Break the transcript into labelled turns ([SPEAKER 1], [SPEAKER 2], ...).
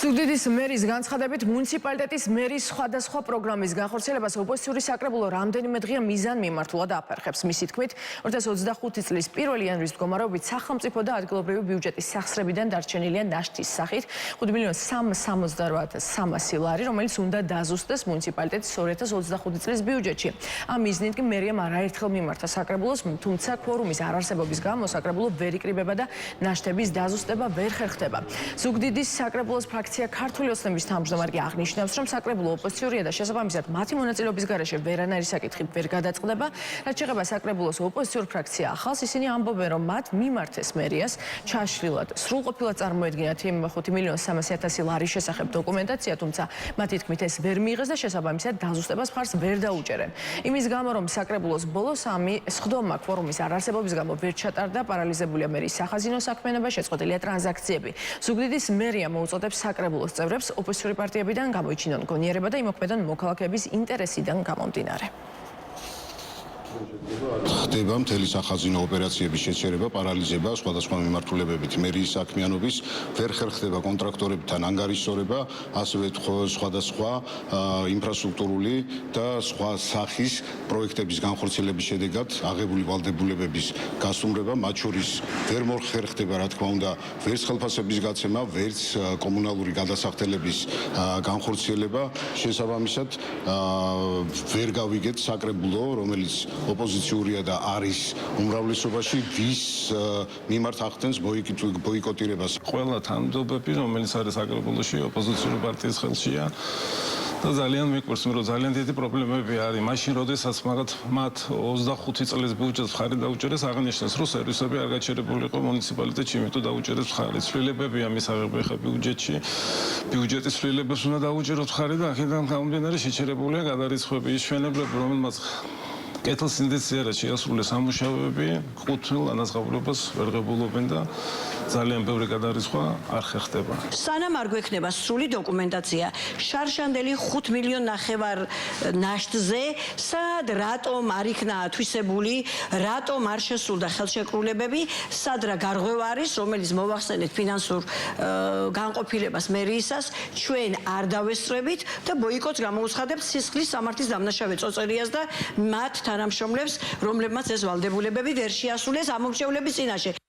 [SPEAKER 1] ზუგდიდის მერის განცხადებით მუნიციპალიტეტის მერის სხვადასხვა პროგრამის განხორციელებას ოპოზიციური საკრებულო რამდენიმე დღეა მიზან მიმართულად აფერხებს. მისი თქმით, 2025 წლის 1 იანვრის მდგომარეობით სახელმწიფო და ადგილობრივი ბიუჯეტის სახსრებიდან დარჩენილია ნაშთის სახით 5.378.300 ლარი, რომელიც უნდა დაზუსტდეს მუნიციპალიტეტის 2025 წლის ბიუჯეტში. ამ მიზნით კი მერიამ არაერთხელ მიმართა საკრებულოს, თუმცა ქვორუმის არარსებობის გამო საკრებულო ვერ იკრიბება და ნაშთების დაზუსტება ვერ ხერხდება. ზუგდიდის საკრებულოს ფრაქცია ქართული ოცნების თავმჯდომარე აღნიშნავს, რომ საკრებულო ოპოზიციურია და შესაბამისად მათი მონაწილეობის გარეშე ვერანაირი საკითხი ვერ გადაწყდება. რაც შეეხება საკრებულოს ოპოზიციურ ფრაქცია ახალს, ისინი ამბობენ, რომ მათ მიმართეს მერიას ჩაშლილად სრულყოფილად წარმოედგინათ იმ 5.300.000 ლარის შესახებ დოკუმენტაცია, თუმცა მათი თქმით ეს ვერ მიიღეს და შესაბამისად დაზუსტებას მხარს ვერ დაუჭერენ. იმის გამო, რომ საკრებულოს ბოლოს ამი სხდომა ქვორუმის არარსებობის გამო ვერ ჩატარდა, პარალიზებულია მერის სახაზინო საქმიანობა, შეწყვეტილია ტრანზაქციები. ზუგდიდის მერია მოუწოდებს საკრებულოს წევრებს ოპოზიციური პარტიებიდან გამოიჩინონ გონიერება და იმოქმედონ მოქალაქეების ინტერესიდან გამომდინარე.
[SPEAKER 2] ხდება მთელი სახაზინო ოპერაციების შეჩერება, პარალიზება, სხვადასხვა მიმართულებებით მერიის საქმიანობის, ვერ ხერხდება კონტრაქტორებთან ანგარიშსწორება, ასევე სხვადასხვა ინფრასტრუქტურული და სხვა სახის პროექტების განხორციელების შედეგად აღებული ვალდებულებების გასტუმრება, მათ შორის ვერ მოხერხდება, რა თქმა უნდა, ვერც ხელფასების გაცემა, ვერც კომუნალური გადასახდელების განხორციელება, შესაბამისად ვერ გავიგეთ საკრებულო, რომელიც ოპოზიციურია და არის უმრავლესობაში, ვის მიმართ ახდენს ბოიკოტირებას.
[SPEAKER 3] ყველა თანამდებობები, რომელიც არის საკრებულოში, ოპოზიციური პარტიის ხელშია და ძალიან მიყვარს, რომ ძალიან დიდი პრობლემები არის. მაშინ, როდესაც მათ 25 წლის ბიუჯეტს მხარი დაუჭერეს, აღნიშნეს, რომ სერვისები არ გაჩერებული იყო მუნიციპალიტეტში, იმიტომ დაუჭერეს მხარი. ცვლილებებია მისაღები ხა ბიუჯეტში. ბიუჯეტის ცვლილებებს უნდა დაუჭეროთ მხარი და აქედან გამომდინარე შეჩერებულია გადარიცხვები, ის ჩვენებლები, რომელმაც კეთილს ინდეციარად შეასრულეს სამუშაოები, ხუთმილ ანაზღაურებას ვერ ღებულობენ და ძალიან ბევრი გადარიცხვა არ ხერხდება.
[SPEAKER 4] სანამ არ გვექნება სრული დოკუმენტაცია შარშანდელი 5.5 მილიონ ნაშთზე, სად რატომ არ იქნა ათვისებული, რატომ არ შესრულდა ხელშეკრულებები, სად რა გარღვევა არის, რომელიც მოვახსენეთ ფინანსურ განყოფილებას მერიისას, ჩვენ არ დავესწრებით და ბოიკოტს გამოუცხადებთ სისხლის სამართლის დამნაშავე წოწერიას და მათ თანამშრომლებს, რომლებმაც ეს ვალდებულებები ვერ შეასრულეს ამომრჩევლების წინაშე.